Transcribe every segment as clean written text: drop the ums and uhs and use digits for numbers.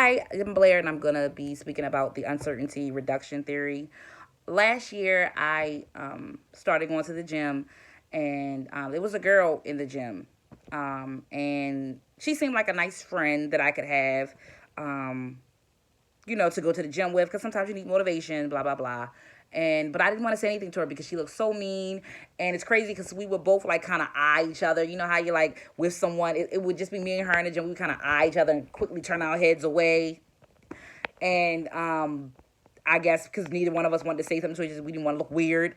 Hi, I'm Blair, and I'm going to be speaking about the uncertainty reduction theory. Last year, I started going to the gym, and there was a girl in the gym, and she seemed like a nice friend that I could have, um, to go to the gym with, because sometimes you need motivation, blah, blah, blah. But I didn't want to say anything to her because she looked so mean, and it's crazy because we would both like kind of eye each other. You know how you like with someone, it would just be me and her in the gym. We kind of eye each other and quickly turn our heads away, and I guess because neither one of us wanted to say something to each other, we didn't want to look weird.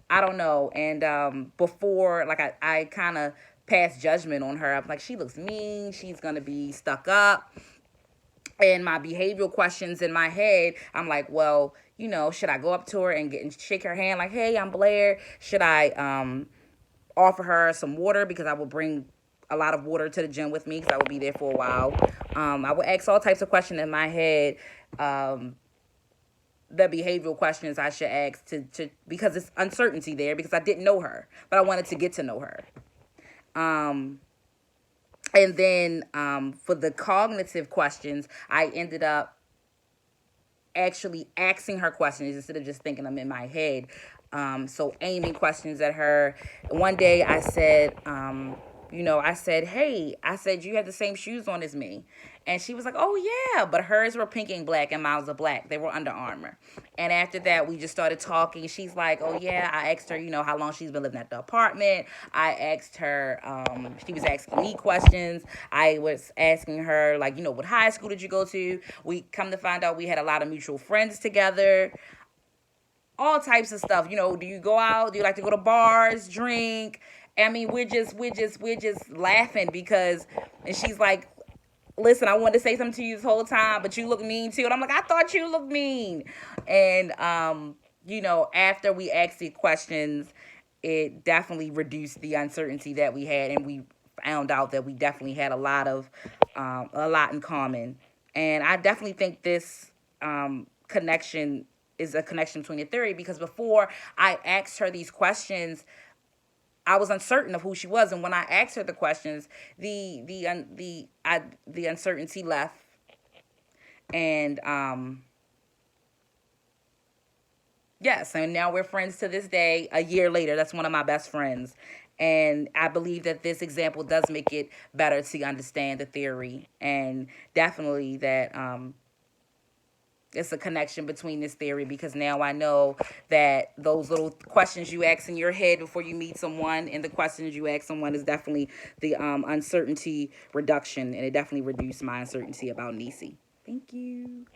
I don't know. And before, like I kind of passed judgment on her. I'm like, she looks mean. She's gonna be stuck up. And my behavioral questions in my head, I'm like, well, should I go up to her and get and shake her hand like, hey, I'm Blair? Should I offer her some water because I will bring a lot of water to the gym with me because I will be there for a while. I would ask all types of questions in my head. The behavioral questions I should ask to because it's uncertainty there because I didn't know her, but I wanted to get to know her. And then for the cognitive questions, I ended up actually asking her questions instead of just thinking them in my head. So aiming questions at her. One day I said, I said, hey, I said, you have the same shoes on as me. And she was like, oh, yeah. But hers were pink and black and mine was black. They were Under Armour. And after that, we just started talking. She's like, oh, yeah. I asked her, how long she's been living at the apartment. I asked her, she was asking me questions. I was asking her, like, what high school did you go to? We come to find out we had a lot of mutual friends together. All types of stuff. Do you go out? Do you like to go to bars, drink? I mean, we're just laughing because, and she's like, listen, I wanted to say something to you this whole time, but you look mean too. And I'm like, I thought you looked mean. And, after we asked the questions, it definitely reduced the uncertainty that we had. And we found out that we definitely had a lot in common. And I definitely think this connection is a connection between the theory because before I asked her these questions, I was uncertain of who she was, and when I asked her the questions, the uncertainty left, and yes, and now we're friends to this day. A year later, that's one of my best friends, and I believe that this example does make it better to understand the theory, and definitely that it's a connection between this theory because now I know that those little questions you ask in your head before you meet someone and the questions you ask someone is definitely the uncertainty reduction, and it definitely reduced my uncertainty about Nisi. Thank you.